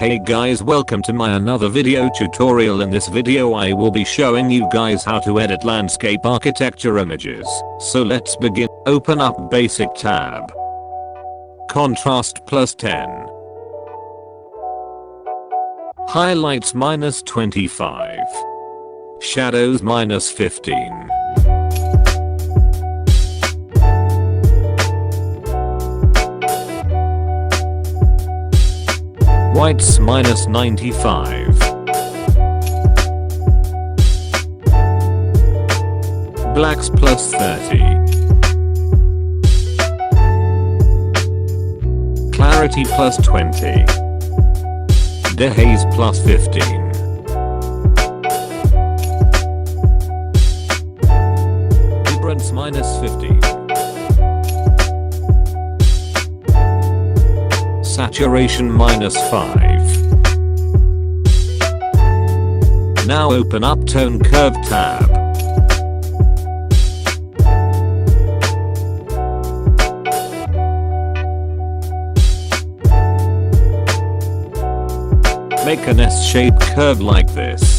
Hey guys, welcome to my another video tutorial. In this video I will be showing you guys how to edit landscape architecture images. So let's begin. Open up basic tab. Contrast +10. Highlights -25. Shadows -15. Whites -95. Blacks +30. Clarity +20. Dehaze +15. Vibrance -15. Saturation -5. Now open up Tone Curve tab. Make an S-shaped curve like this.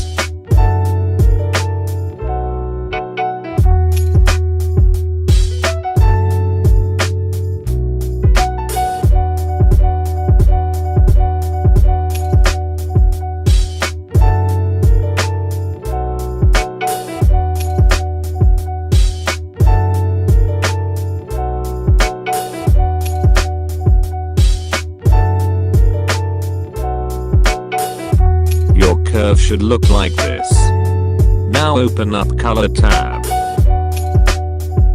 Curve should look like this. Now open up Color tab.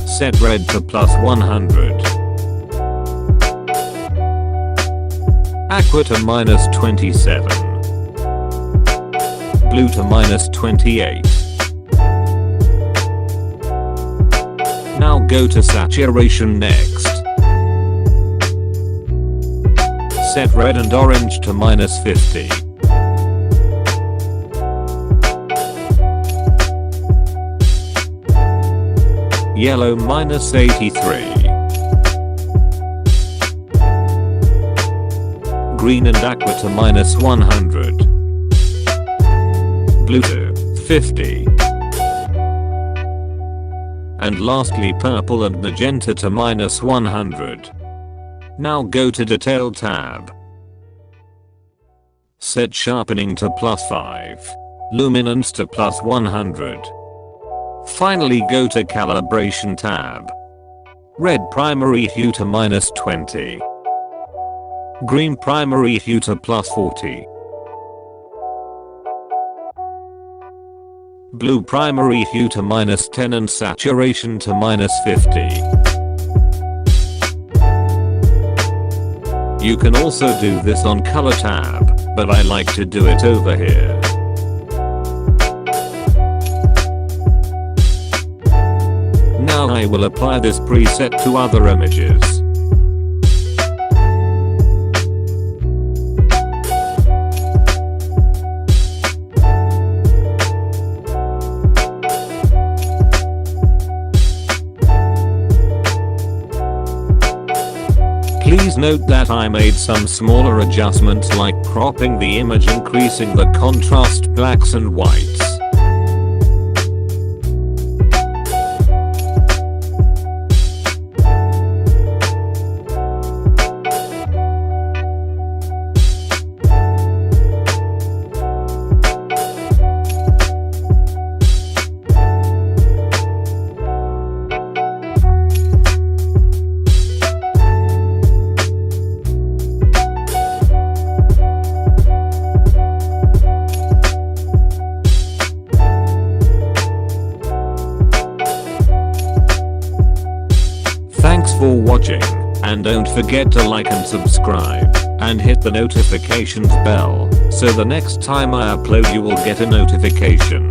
Set red to +100. Aqua to -27. Blue to -28. Now go to Saturation next. Set red and orange to -50. Yellow -83. Green and aqua to -100. Blue to 50. And lastly purple and magenta to -100. Now go to Detail tab. Set sharpening to +5. Luminance to +100. Finally go to Calibration tab. Red primary hue to -20. Green primary hue to +40. Blue primary hue to -10 and saturation to -50. You can also do this on Color tab, but I like to do it over here. Now I will apply this preset to other images. Please note that I made some smaller adjustments like cropping the image, increasing the contrast, blacks and whites. Thanks for watching, and don't forget to like and subscribe, and hit the notifications bell, so the next time I upload you will get a notification.